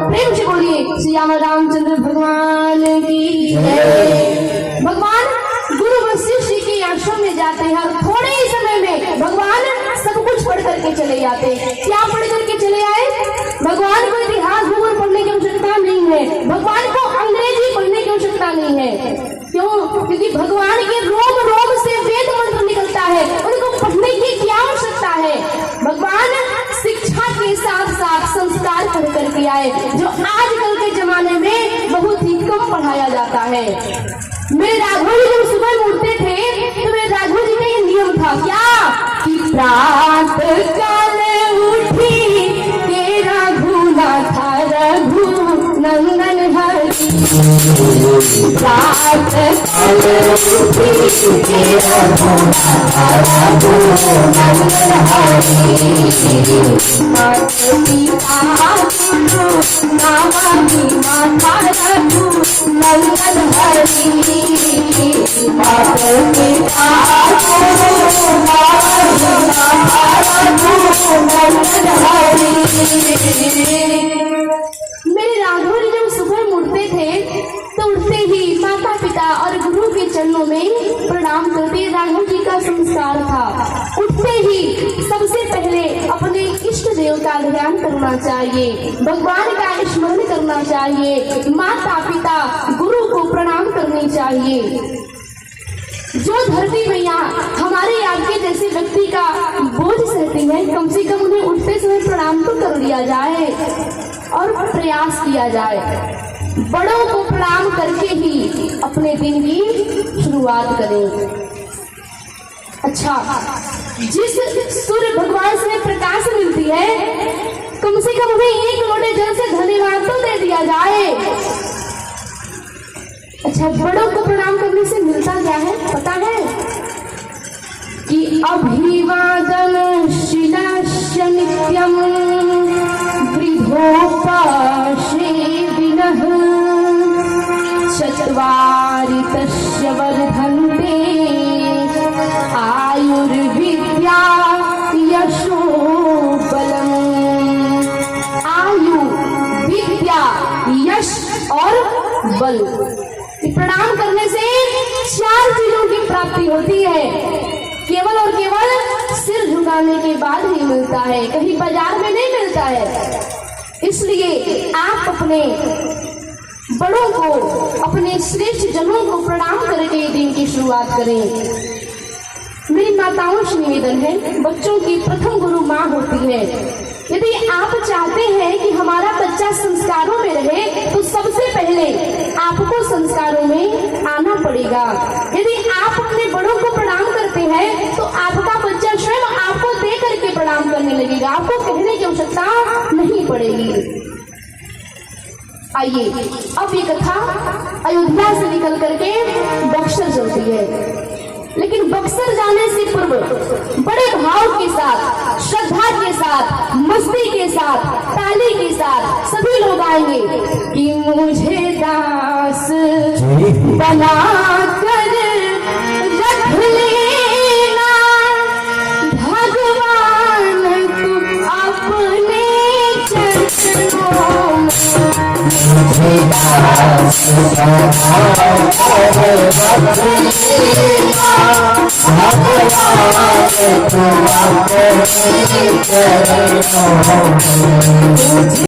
प्रेम से बोलिए श्री रामचंद्र भगवान की जय। भगवान गुरु वशिष्ठ जी के आश्रम में जाते हैं और थोड़े ही समय में भगवान सब कुछ पढ़ करके चले जाते हैं। क्या पढ़ करके चले आए? भगवान को इतिहास भूगोल पढ़ने की आवश्यकता नहीं है, भगवान को अंग्रेजी पढ़ने की आवश्यकता नहीं है। क्यों? क्योंकि भगवान के रोम रोम से वेद मंत्र निकलता है, उनको पढ़ने की क्या आवश्यकता है। भगवान शिक्षा के साथ साथ संस्कार पढ़ करके आए, जो आजकल के जमाने में बहुत ही कम पढ़ाया जाता है। मेरे राघव जी जब सुबह में उठते थे तो मेरे राघव जी का ये नियम था क्या कि प्रातः काल उठी के रघुनाथ रघु नंदन हरि, प्रातः काल उठी के रघुनाथ रघु नंदन हरि, माता पिता गुरु नामानि माता रघु नंदन हरि, माता पिता गुरु नामानि रघु नंदन हरि। मेरे राघव जी जब सुबह उठते थे तो उठते ही माता पिता और गुरु के चरणों में प्रणाम करते राघव जी का संस्कार था। उठते ही सबसे पहले अपने इष्ट देव का ध्यान करना चाहिए, भगवान का स्मरण करना चाहिए, माता पिता गुरु को प्रणाम करनी चाहिए। जो धरती मैया हमारे आपके जैसे व्यक्ति का बोझ सहती है, कम से कम उन्हें उठते समय प्रणाम तो कर लिया जाए और प्रयास किया जाए। बड़ों को प्रणाम करके ही अपने दिन की शुरुआत करें। अच्छा, जिस सूर्य भगवान से प्रकाश मिलती है, कम से कम उन्हें एक लोटे जल से धन्यवाद तो दे दिया जाए। अच्छा, बड़ों को प्रणाम करने से मिलता क्या है पता है? कि अभिवादन शिलास्य नित्यम वृद्धोपाश्रे विनः, चत्वारि तस्य वर्धन्ते आयुर्विद्या यशो बलम्। आयु, विद्या, यश और बल, प्रणाम करने से 4 चीजों की प्राप्ति होती है। केवल और केवल सिर झुकाने के बाद ही मिलता है, कहीं बाजार में नहीं मिलता है। इसलिए आप अपने बड़ों को, अपने श्रेष्ठ जनों को प्रणाम करके दिन की शुरुआत करें। मेरी माताओं से निवेदन है, बच्चों की प्रथम गुरु माँ होती है। यदि आप चाहते हैं कि हमारा बच्चा संस्कारों में रहे तो सबसे पहले आपको संस्कारों में आना पड़ेगा। यदि आप अपने बड़ों को प्रणाम करते हैं तो आपका बच्चा स्वयं आपको दे करके प्रणाम करने लगेगा, आपको कहने की आवश्यकता नहीं पड़ेगी। आइए, अब ये कथा अयोध्या से निकल करके बक्सर चलती है। लेकिन बक्सर जाने से पूर्व बड़े भाव के साथ, श्रद्धा के साथ, मस्ती के साथ, ताली के साथ सभी लोग आएंगे कि मुझे दास बना कर रख लेना भगवान तू अपने चरणों में, मुझे दास बना कर रख लेना भगवान तू अपने चरणों में।